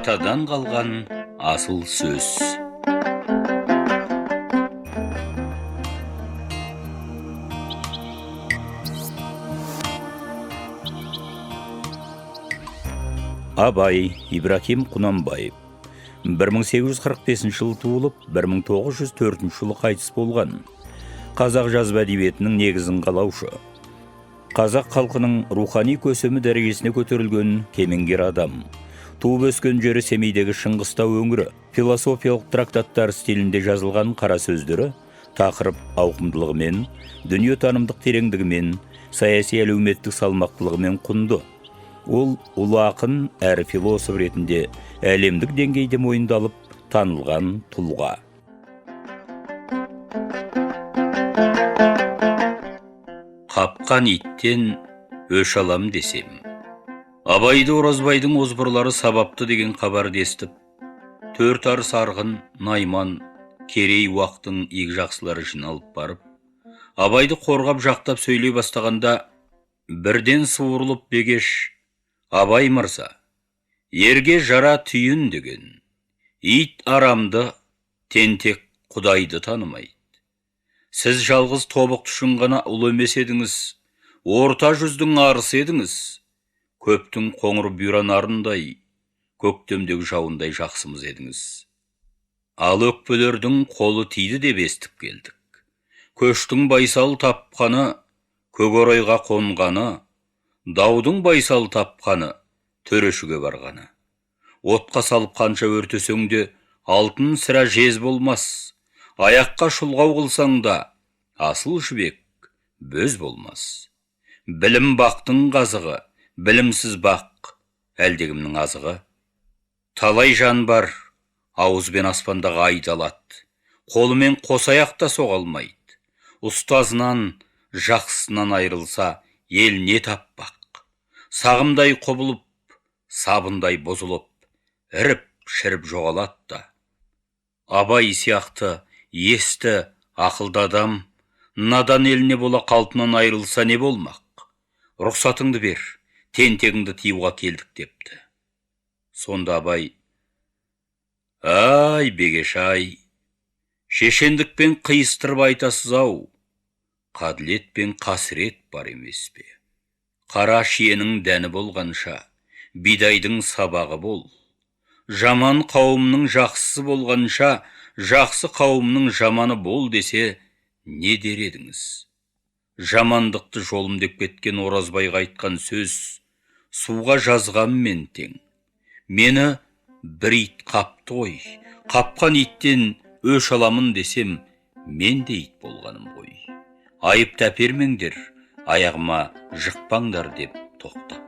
атадан қалған асыл сөз. Абай Ибрахим Құнанбаев 1845 жылы туылып, 1904 жылы қайтыс болған. Қазақ жазба әдебиетінің негізін қалаушы. Қазақ халқының рухани көсемі дәрежесіне көтерілген кемеңгер адам. Туып өскен жері Семейдегі Шыңғыстау өңірі. Философиялық трактаттар стилінде жазылған қара сөздері тақырып ауқымдылығымен, дүниетанымдық тереңдігімен, саяси әлеуметтік салмақтылығымен құнды. Ол ұлы ақын әрі философ ретінде әлемдік деңгейде мойындалып танылған тұлға. Қапқан иттен өш алам десем. Абайды Оразбайдың озбырлары сабапты деген хабарды естіп, төрт арыс арғын, Найман, Керей уақтың игі жақсылары жиналып барып, Абайды қорғап жақтап сөйлей бастағанда, бірден суырылып Бегеш: «Абай мырза, ерге жара түйін деген, ит арамды, тентек құдайды танымайды. Сіз жалғыз тобықты үшін ғана ұлы емес едіңіз, орта жүздің арысы едіңіз. Көптің қоңыр бұйра нарындай, көктемдегі жауындай жақсымыз едіңіз. Ал өкпелердің қолы тиді деп естіп келдік. Көштің байсал тапқаны, көкорайға қонғаны, даудың байсал тапқаны, төрешіге барғаны. Отқа салып қанша өртесең де, алтын сірә жез болмас. Аяққа шұлғау қылсаң да, асыл жібек бөз болмас. Білім бақтың қазығы, білімсіз бақ әлдегімнің азығы. Талай жан бар, ауызбен аспандағы айдалады, қолымен қос аяқта соға алмайды. Ұстазынан, жақсысынан айрылса, ел не таппақ? Сағымдай құбылып, сабындай бұзылып, іріп-шіріп жоғалады да. Абай сияқты есті, ақылды адам, надан еліне бола қалпынан айрылса не болмақ? Рұқсатыңды бер, тентегіңді тиюға келдік депті. Сонда Абай: «Ай, Бегеш-ай, шешендікпен қиыстырып айтасыз-ау, қаділет пен қасірет бар емес пе? Қара шиенің дәні болғанша, бидайдың сабағы бол. Жаман қауымның жақсысы болғанша, жақсы қауымның жаманы бол десе, не дер едіңіз? Жамандықты жолым деп кеткен Оразбайға айтқан сөз суға жазғанмен тең. Мені бір ит қапты ғой, қапқан иттен өш аламын десем, мен де ит болғаным ғой. Айып тәпермеңдер, аяғыма жықпаңдар» деп тоқтап.